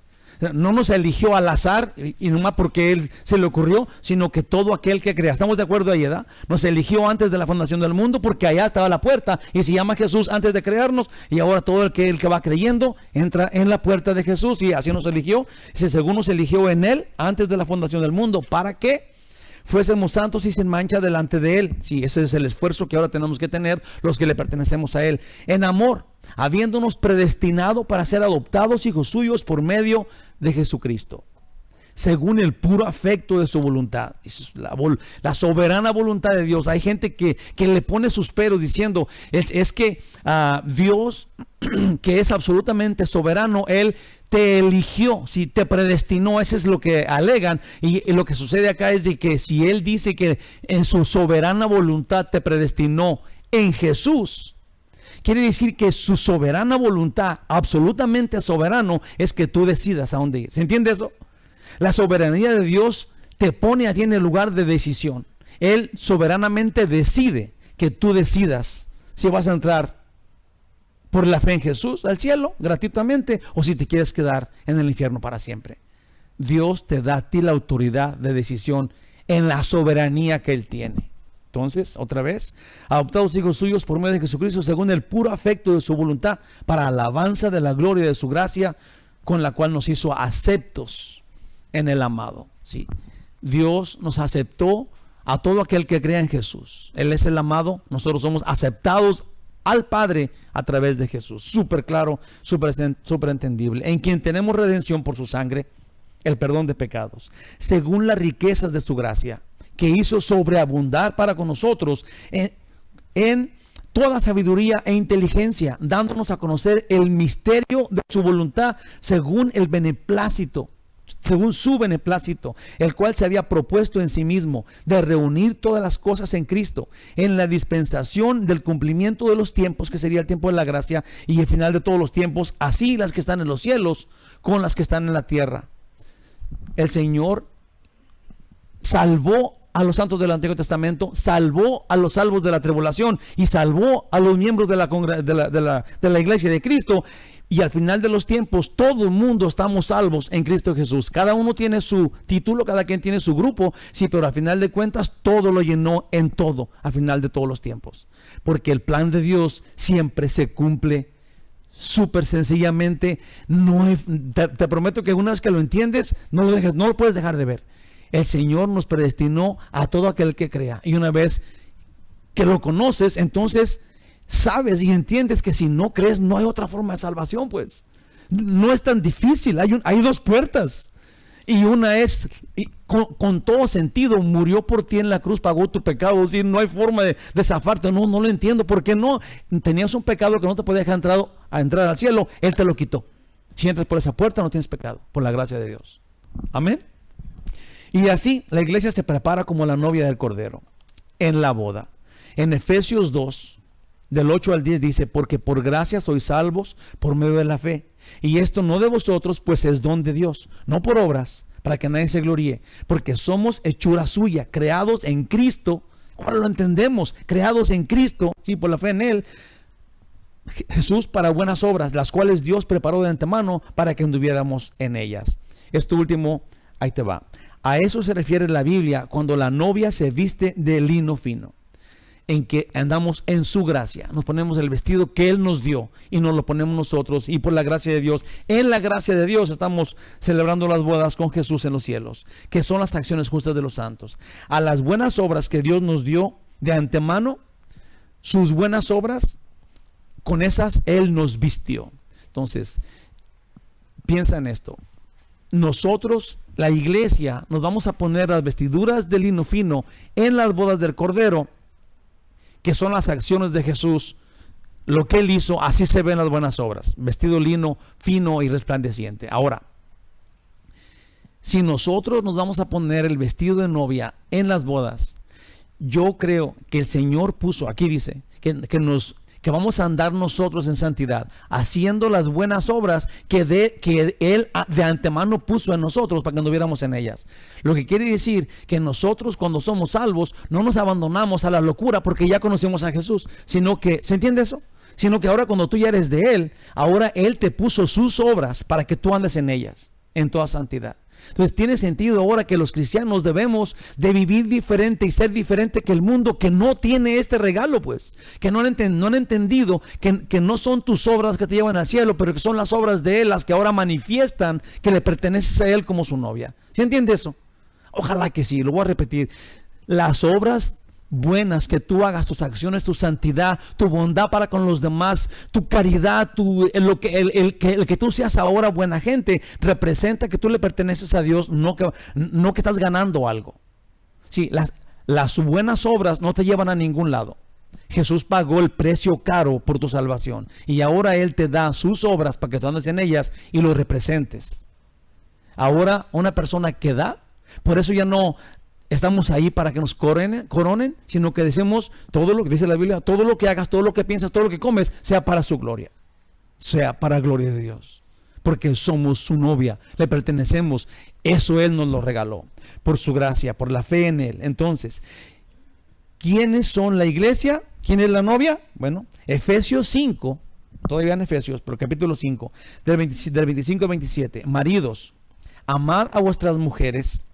No nos eligió al azar y nomás porque Él se le ocurrió, sino que todo aquel que crea. ¿Estamos de acuerdo ahí, edad? Nos eligió antes de la fundación del mundo, porque allá estaba la puerta y se llama Jesús antes de crearnos, y ahora todo el que va creyendo entra en la puerta de Jesús, y así nos eligió. Según nos eligió en Él antes de la fundación del mundo, ¿para qué? Fuésemos santos y sin mancha delante de Él. Sí, ese es el esfuerzo que ahora tenemos que tener los que le pertenecemos a Él. En amor, habiéndonos predestinado para ser adoptados hijos suyos por medio de Jesucristo, según el puro afecto de su voluntad. Es la soberana voluntad de Dios. Hay gente que le pone sus peros diciendo, es que Dios, que es absolutamente soberano, Él te eligió, si te predestinó. Eso es lo que alegan, y lo que sucede acá es de que si Él dice que en su soberana voluntad te predestinó en Jesús, quiere decir que su soberana voluntad, absolutamente soberano, es que tú decidas a dónde ir. ¿Se entiende eso? La soberanía de Dios te pone a ti en el lugar de decisión. Él soberanamente decide que tú decidas si vas a entrar por la fe en Jesús al cielo gratuitamente, o si te quieres quedar en el infierno para siempre. Dios te da a ti la autoridad de decisión en la soberanía que Él tiene. Entonces, otra vez, adoptados hijos suyos por medio de Jesucristo, según el puro afecto de su voluntad, para alabanza de la gloria de su gracia, con la cual nos hizo aceptos en el amado. Sí, Dios nos aceptó a todo aquel que crea en Jesús. Él es el amado, nosotros somos aceptados al Padre a través de Jesús. Súper claro, súper entendible. En quien tenemos redención por su sangre, el perdón de pecados, según las riquezas de su gracia, que hizo sobreabundar para con nosotros en toda sabiduría e inteligencia, dándonos a conocer el misterio de su voluntad, según el beneplácito, según su beneplácito, el cual se había propuesto en sí mismo, de reunir todas las cosas en Cristo, en la dispensación del cumplimiento de los tiempos, que sería el tiempo de la gracia, y el final de todos los tiempos, así las que están en los cielos con las que están en la tierra. El Señor salvó a los santos del Antiguo Testamento, salvó a los salvos de la tribulación, y salvó a los miembros de la iglesia de Cristo, Y al final de los tiempos, todo el mundo estamos salvos en Cristo Jesús. Cada uno tiene su título, cada quien tiene su grupo, sí, pero al final de cuentas, todo lo llenó en todo, al final de todos los tiempos. Porque el plan de Dios siempre se cumple súper sencillamente. Te prometo que una vez que lo entiendes, no lo puedes dejar de ver. El Señor nos predestinó a todo aquel que crea. Y una vez que lo conoces, entonces sabes y entiendes que si no crees, no hay otra forma de salvación, pues. No es tan difícil, hay dos puertas. Y una es, con todo sentido, murió por ti en la cruz, pagó tu pecado. Si no hay forma de zafarte, no lo entiendo. ¿Por qué no? Tenías un pecado que no te podía dejar entrar al cielo, Él te lo quitó. Si entras por esa puerta, no tienes pecado, por la gracia de Dios. Amén. Y así, la iglesia se prepara como la novia del Cordero en la boda. En Efesios 2, del 8 al 10 dice, porque por gracia sois salvos por medio de la fe. Y esto no de vosotros, pues es don de Dios, no por obras, para que nadie se gloríe, porque somos hechura suya, creados en Cristo. Ahora lo entendemos, creados en Cristo, sí, por la fe en Él, Jesús, para buenas obras, las cuales Dios preparó de antemano para que anduviéramos en ellas. Esto último, ahí te va. A eso se refiere la Biblia cuando la novia se viste de lino fino, en que andamos en su gracia, nos ponemos el vestido que Él nos dio y nos lo ponemos nosotros, y por la gracia de Dios, en la gracia de Dios estamos celebrando las bodas con Jesús en los cielos, que son las acciones justas de los santos. A las buenas obras que Dios nos dio de antemano, sus buenas obras, con esas Él nos vistió. Entonces, piensa en esto. Nosotros, la iglesia, nos vamos a poner las vestiduras de lino fino en las bodas del Cordero, que son las acciones de Jesús, lo que Él hizo, así se ven las buenas obras, vestido lino fino y resplandeciente. Ahora, si nosotros nos vamos a poner el vestido de novia en las bodas, yo creo que el Señor puso, aquí dice, que vamos a andar nosotros en santidad, haciendo las buenas obras que Él de antemano puso en nosotros para que anduviéramos en ellas. Lo que quiere decir que nosotros, cuando somos salvos, no nos abandonamos a la locura porque ya conocemos a Jesús, sino que, ¿se entiende eso? Sino que ahora, cuando tú ya eres de Él, ahora Él te puso sus obras para que tú andes en ellas, en toda santidad. Entonces tiene sentido ahora que los cristianos debemos de vivir diferente y ser diferente que el mundo que no tiene este regalo, pues, que no han entendido que no son tus obras que te llevan al cielo, pero que son las obras de Él las que ahora manifiestan que le perteneces a Él como su novia. ¿Sí entiende eso? Ojalá que sí, lo voy a repetir. Las obras buenas que tú hagas, tus acciones, tu santidad, tu bondad para con los demás, tu caridad, el que tú seas ahora buena gente, representa que tú le perteneces a Dios, no que estás ganando algo. Sí, las buenas obras no te llevan a ningún lado. Jesús pagó el precio caro por tu salvación y ahora Él te da sus obras para que tú andes en ellas y lo representes. Ahora, una persona que da, por eso ya no estamos ahí para que nos coronen, sino que decimos todo lo que dice la Biblia, todo lo que hagas, todo lo que piensas, todo lo que comes, sea para su gloria, sea para gloria de Dios, porque somos su novia, le pertenecemos. Eso Él nos lo regaló por su gracia, por la fe en Él. Entonces, ¿quiénes son la iglesia? ¿Quién es la novia? Bueno, Efesios 5, todavía en Efesios, pero capítulo 5, del 25 al 27. Maridos, amad a vuestras mujeres,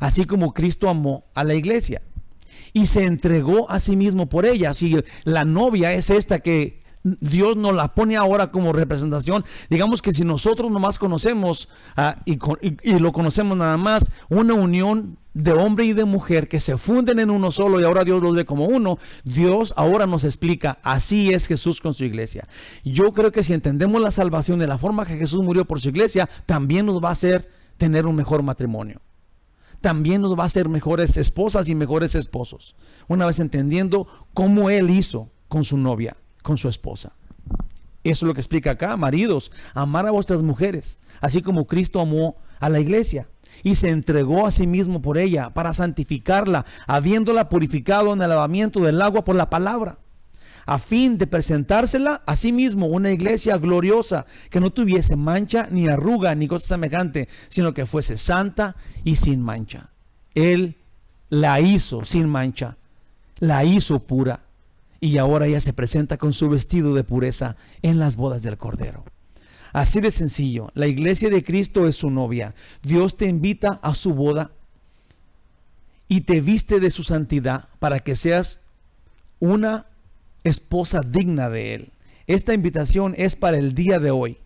así como Cristo amó a la iglesia y se entregó a sí mismo por ella. Así la novia es esta que Dios nos la pone ahora como representación. Digamos que si nosotros nomás conocemos y lo conocemos nada más, una unión de hombre y de mujer que se funden en uno solo y ahora Dios los ve como uno, Dios ahora nos explica, así es Jesús con su iglesia. Yo creo que si entendemos la salvación de la forma que Jesús murió por su iglesia, también nos va a hacer tener un mejor matrimonio. También nos va a hacer mejores esposas y mejores esposos, una vez entendiendo cómo Él hizo con su novia, con su esposa. Eso es lo que explica acá. Maridos, amar a vuestras mujeres, así como Cristo amó a la iglesia y se entregó a sí mismo por ella, para santificarla, habiéndola purificado en el lavamiento del agua por la palabra, a fin de presentársela a sí mismo una iglesia gloriosa, que no tuviese mancha, ni arruga, ni cosa semejante, sino que fuese santa y sin mancha. Él la hizo sin mancha, la hizo pura, y ahora ella se presenta con su vestido de pureza en las bodas del Cordero. Así de sencillo. La iglesia de Cristo es su novia. Dios te invita a su boda y te viste de su santidad para que seas una esposa digna de Él. Esta invitación es para el día de hoy,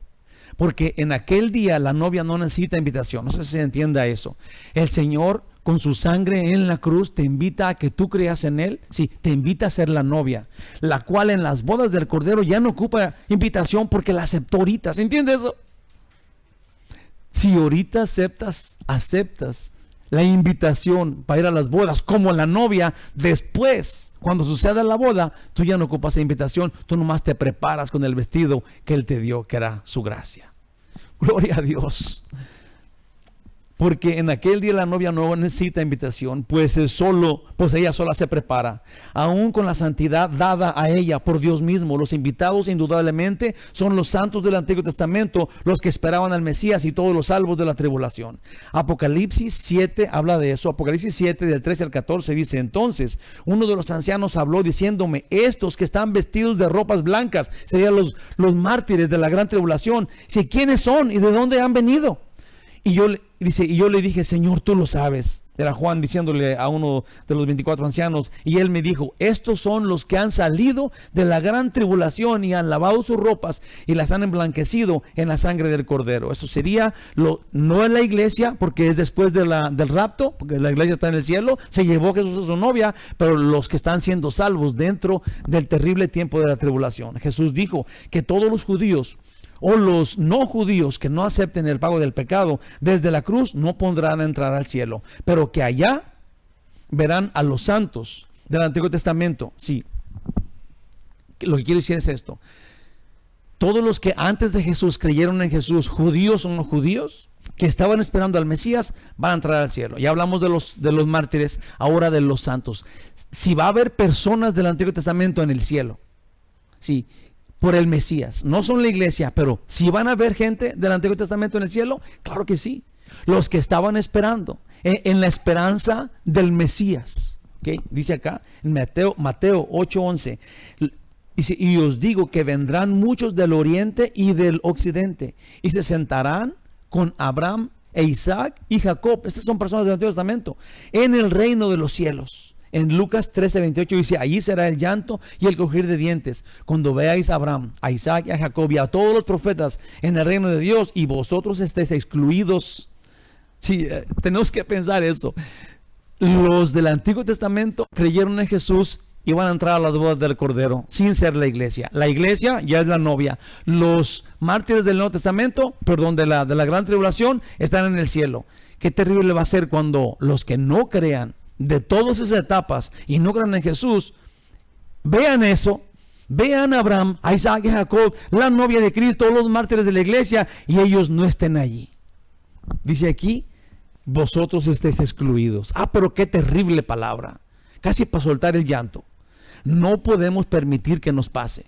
porque en aquel día la novia no necesita invitación. No sé si se entienda eso. El Señor, con su sangre en la cruz, te invita a que tú creas en Él. Sí, te invita a ser la novia, la cual en las bodas del Cordero ya no ocupa invitación porque la aceptó ahorita. ¿Se entiende eso? Si ahorita aceptas la invitación para ir a las bodas como la novia, después, cuando suceda la boda, tú ya no ocupas esa invitación, tú nomás te preparas con el vestido que Él te dio, que era su gracia. Gloria a Dios. Porque en aquel día la novia no necesita invitación, pues ella sola se prepara, aún con la santidad dada a ella por Dios mismo. Los invitados indudablemente son los santos del Antiguo Testamento, los que esperaban al Mesías y todos los salvos de la tribulación. Apocalipsis 7 habla de eso. Apocalipsis 7 del 13 al 14 dice: entonces uno de los ancianos habló diciéndome, estos que están vestidos de ropas blancas, serían los mártires de la gran tribulación, si quiénes son y de dónde han venido. Y yo le dije, Señor, tú lo sabes. Era Juan diciéndole a uno de los 24 ancianos. Y él me dijo, estos son los que han salido de la gran tribulación y han lavado sus ropas y las han emblanquecido en la sangre del Cordero. Eso sería, no en la iglesia, porque es después del rapto, porque la iglesia está en el cielo, se llevó Jesús a su novia, pero los que están siendo salvos dentro del terrible tiempo de la tribulación. Jesús dijo que todos los judíos o los no judíos que no acepten el pago del pecado desde la cruz no podrán entrar al cielo, pero que allá verán a los santos del Antiguo Testamento. Sí, lo que quiero decir es esto: todos los que antes de Jesús creyeron en Jesús, judíos o no judíos, que estaban esperando al Mesías, van a entrar al cielo. Ya hablamos de los mártires, ahora de los santos. Si va a haber personas del Antiguo Testamento en el cielo, sí, por el Mesías, no son la iglesia, pero si van a ver gente del Antiguo Testamento en el cielo, claro que sí. Los que estaban esperando, en la esperanza del Mesías. ¿Okay? Dice acá, en Mateo 8:11, dice, y os digo que vendrán muchos del oriente y del occidente, y se sentarán con Abraham e Isaac y Jacob. Estas son personas del Antiguo Testamento, en el reino de los cielos. En Lucas 13:28 dice, allí será el llanto y el crujir de dientes, cuando veáis a Abraham, a Isaac y a Jacob y a todos los profetas en el reino de Dios, y vosotros estéis excluidos. Sí, tenemos que pensar eso. Los del Antiguo Testamento creyeron en Jesús y van a entrar a las bodas del Cordero sin ser la iglesia. La iglesia ya es la novia. Los mártires del Nuevo Testamento, perdón, de la gran tribulación, están en el cielo. Qué terrible va a ser cuando los que no crean de todas esas etapas y no crean en Jesús, vean eso, vean a Abraham, a Isaac y a Jacob, la novia de Cristo, los mártires de la iglesia, y ellos no estén allí. Dice aquí, vosotros estéis excluidos. Pero qué terrible palabra, casi para soltar el llanto. No podemos permitir que nos pase,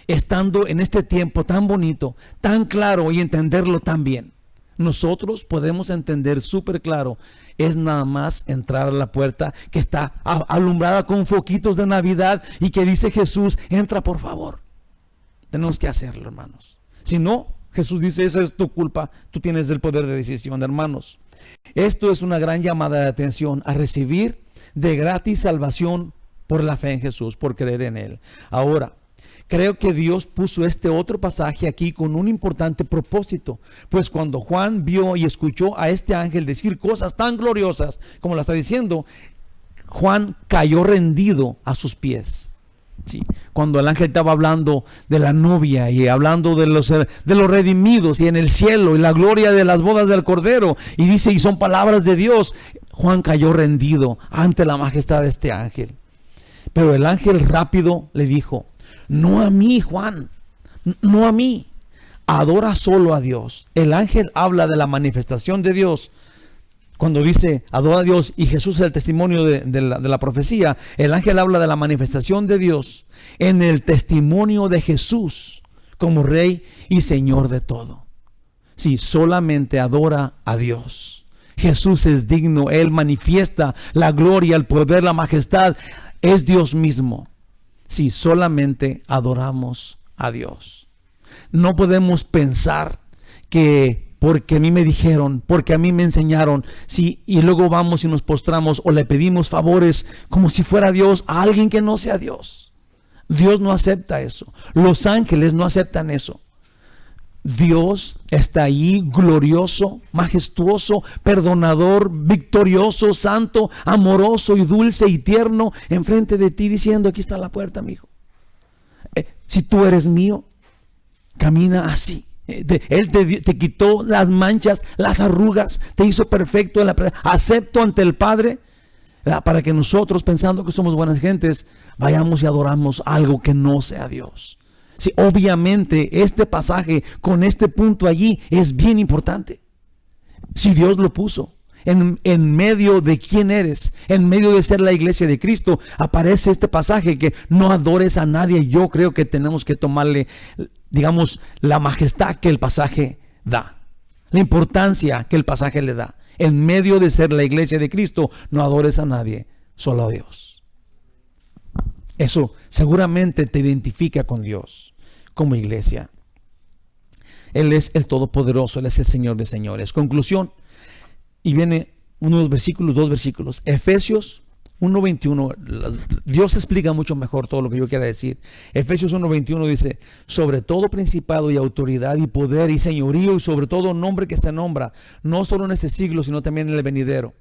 estando en este tiempo tan bonito, tan claro, y entenderlo tan bien. Nosotros podemos entender súper claro, es nada más entrar a la puerta que está alumbrada con foquitos de Navidad y que dice Jesús, entra por favor. Tenemos que hacerlo, hermanos. Si no, Jesús dice, esa es tu culpa, tú tienes el poder de decisión, hermanos. Esto es una gran llamada de atención a recibir de gratis salvación por la fe en Jesús, por creer en Él. Ahora, creo que Dios puso este otro pasaje aquí con un importante propósito, pues cuando Juan vio y escuchó a este ángel decir cosas tan gloriosas como la está diciendo, Juan cayó rendido a sus pies. Sí, cuando el ángel estaba hablando de la novia y hablando de los redimidos y en el cielo y la gloria de las bodas del Cordero, y dice, y son palabras de Dios, Juan cayó rendido ante la majestad de este ángel. Pero el ángel rápido le dijo, no a mí, Juan, no a mí, adora solo a Dios. El ángel habla de la manifestación de Dios. Cuando dice adora a Dios y Jesús es el testimonio de la profecía, el ángel habla de la manifestación de Dios en el testimonio de Jesús como Rey y Señor de todo. Sí, solamente adora a Dios. Jesús es digno, Él manifiesta la gloria, el poder, la majestad, es Dios mismo. Sí, solamente adoramos a Dios. No podemos pensar que porque a mí me dijeron, porque a mí me enseñaron, sí, y luego vamos y nos postramos o le pedimos favores como si fuera Dios a alguien que no sea Dios. Dios no acepta eso. Los ángeles no aceptan eso. Dios está ahí, glorioso, majestuoso, perdonador, victorioso, santo, amoroso y dulce y tierno enfrente de ti, diciendo: aquí está la puerta, amigo. Si tú eres mío, camina así. Él te quitó las manchas, las arrugas, te hizo perfecto. Acepto ante el Padre, para que nosotros, pensando que somos buenas gentes, vayamos y adoramos algo que no sea Dios. Sí, obviamente este pasaje con este punto allí es bien importante. Si Dios lo puso en medio de quién eres, en medio de ser la iglesia de Cristo, aparece este pasaje que no adores a nadie. Yo creo que tenemos que tomarle, digamos, la majestad que el pasaje da, la importancia que el pasaje le da. En medio de ser la iglesia de Cristo, no adores a nadie, solo a Dios. Eso seguramente te identifica con Dios como iglesia. Él es el Todopoderoso, Él es el Señor de señores. Conclusión, y viene unos versículos, dos versículos. Efesios 1:21. Dios explica mucho mejor todo lo que yo quiera decir. Efesios 1:21 dice: sobre todo principado y autoridad y poder y señorío y sobre todo nombre que se nombra, no solo en este siglo, sino también en el venidero.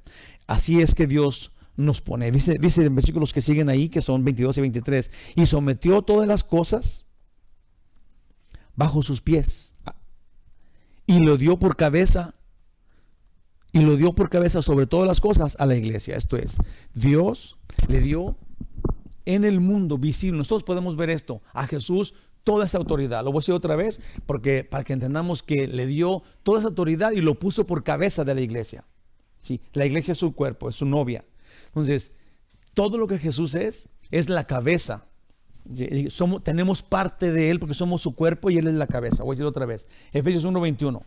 Así es que Dios nos pone. Dice en versículos que siguen ahí, que son 22 y 23, y sometió todas las cosas bajo sus pies y lo dio por cabeza sobre todas las cosas a la iglesia. Esto es, Dios le dio en el mundo visible. Nosotros podemos ver esto, a Jesús, toda esta autoridad. Lo voy a decir otra vez para que entendamos que le dio toda esa autoridad y lo puso por cabeza de la iglesia. Sí, la iglesia es su cuerpo, es su novia. Entonces, todo lo que Jesús es la cabeza. Tenemos parte de Él porque somos su cuerpo y Él es la cabeza. Voy a decir otra vez, Efesios 1:21.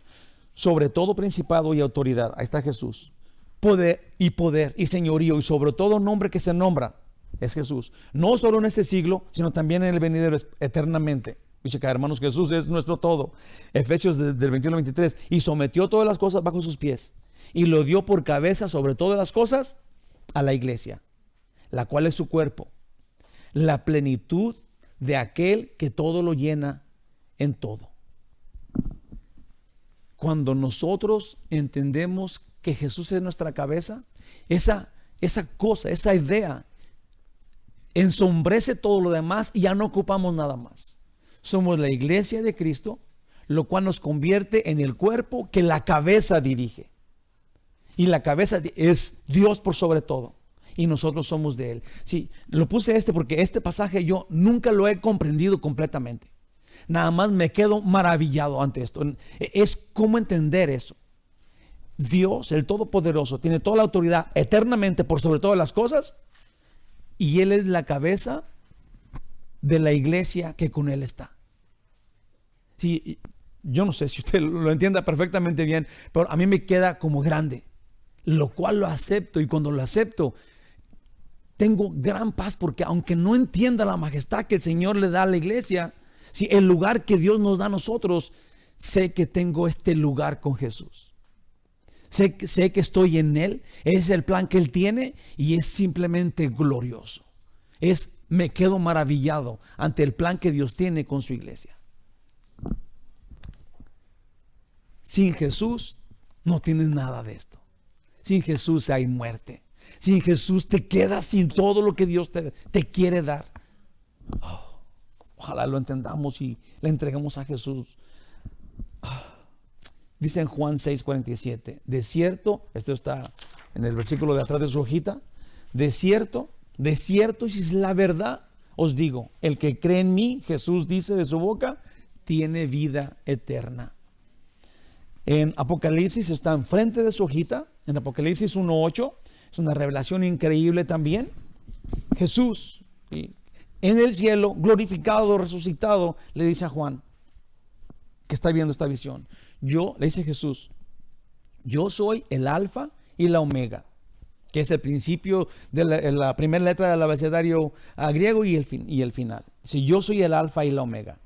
Sobre todo principado y autoridad, ahí está Jesús, poder y señorío y sobre todo nombre que se nombra, es Jesús. No solo en este siglo, sino también en el venidero eternamente. Dice que, hermanos, Jesús es nuestro todo. Efesios del 21 al 23, y sometió todas las cosas bajo sus pies y lo dio por cabeza sobre todas las cosas a la iglesia, la cual es su cuerpo, la plenitud de aquel que todo lo llena en todo. Cuando nosotros entendemos que Jesús es nuestra cabeza, esa cosa, esa idea ensombrece todo lo demás y ya no ocupamos nada más. Somos la iglesia de Cristo, lo cual nos convierte en el cuerpo que la cabeza dirige. Y la cabeza es Dios por sobre todo. Y nosotros somos de Él. Sí, lo puse porque este pasaje yo nunca lo he comprendido completamente. Nada más me quedo maravillado ante esto. Es cómo entender eso. Dios, el Todopoderoso, tiene toda la autoridad eternamente por sobre todas las cosas. Y Él es la cabeza de la iglesia que con Él está. Sí, yo no sé si usted lo entienda perfectamente bien, pero a mí me queda como grande. Lo cual lo acepto, y cuando lo acepto, tengo gran paz, porque aunque no entienda la majestad que el Señor le da a la iglesia, si el lugar que Dios nos da a nosotros, sé que tengo este lugar con Jesús. Sé que estoy en Él, es el plan que Él tiene y es simplemente glorioso. Me quedo maravillado ante el plan que Dios tiene con su iglesia. Sin Jesús no tienes nada de esto. Sin Jesús hay muerte. Sin Jesús te quedas sin todo lo que Dios te quiere dar. Ojalá lo entendamos y le entreguemos a Jesús. Dice en Juan 6:47, de cierto, esto está en el versículo de atrás de su hojita, de cierto, y si es la verdad, os digo, el que cree en mí, Jesús dice de su boca, tiene vida eterna. En Apocalipsis está enfrente de su hojita, en Apocalipsis 1:8, es una revelación increíble también. Jesús, en el cielo, glorificado, resucitado, le dice a Juan, que está viendo esta visión, le dice Jesús, yo soy el alfa y la omega, que es el principio de la primera letra del abecedario griego y el final. Si yo soy el alfa y la omega,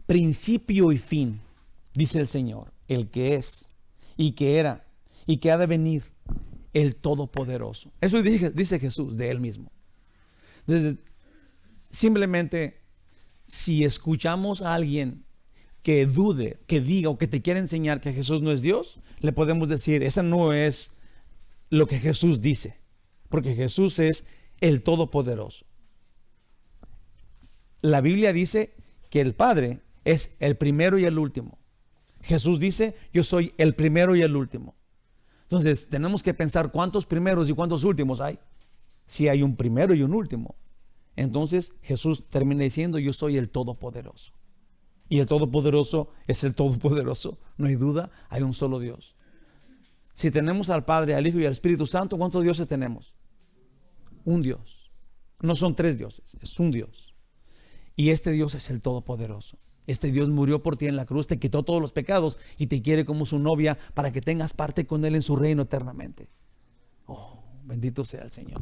principio y fin, dice el Señor, el que es y que era y que ha de venir, el Todopoderoso. Eso dice Jesús de Él mismo. Entonces, simplemente, si escuchamos a alguien que dude, que diga o que te quiera enseñar que Jesús no es Dios, le podemos decir, esa no es lo que Jesús dice, porque Jesús es el Todopoderoso. La Biblia dice que el Padre es el primero y el último. Jesús dice, yo soy el primero y el último. Entonces, tenemos que pensar cuántos primeros y cuántos últimos hay. Si hay un primero y un último. Entonces, Jesús termina diciendo, yo soy el Todopoderoso. Y el Todopoderoso es el Todopoderoso. No hay duda, hay un solo Dios. Si tenemos al Padre, al Hijo y al Espíritu Santo, ¿cuántos dioses tenemos? Un Dios. No son tres dioses, es un Dios. Y este Dios es el Todopoderoso. Este Dios murió por ti en la cruz, te quitó todos los pecados y te quiere como su novia para que tengas parte con Él en su reino eternamente. Oh, bendito sea el Señor.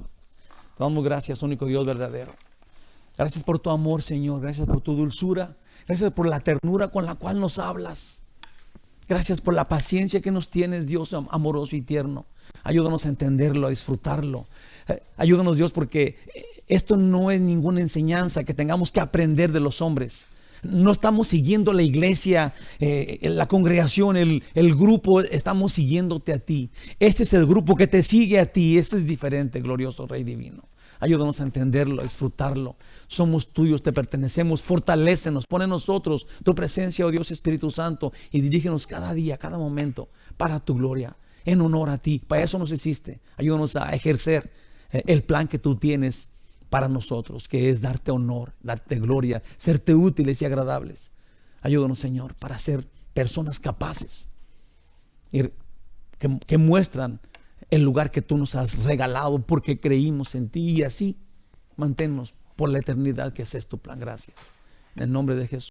Te damos gracias, único Dios verdadero. Gracias por tu amor, Señor. Gracias por tu dulzura. Gracias por la ternura con la cual nos hablas. Gracias por la paciencia que nos tienes, Dios amoroso y tierno. Ayúdanos a entenderlo, a disfrutarlo. Ayúdanos, Dios, porque esto no es ninguna enseñanza que tengamos que aprender de los hombres. No estamos siguiendo la iglesia, la congregación, el grupo, estamos siguiéndote a ti. Este es el grupo que te sigue a ti. Este es diferente, glorioso Rey divino. Ayúdanos a entenderlo, a disfrutarlo. Somos tuyos, te pertenecemos. Fortalécenos, pon en nosotros tu presencia, oh Dios Espíritu Santo, y dirígenos cada día, cada momento, para tu gloria, en honor a ti. Para eso nos hiciste. Ayúdanos a ejercer el plan que tú tienes para nosotros, que es darte honor, darte gloria, serte útiles y agradables. Ayúdanos, Señor, para ser personas capaces que muestran el lugar que tú nos has regalado porque creímos en ti, y así manténnos por la eternidad, que ese es tu plan. Gracias. En el nombre de Jesús.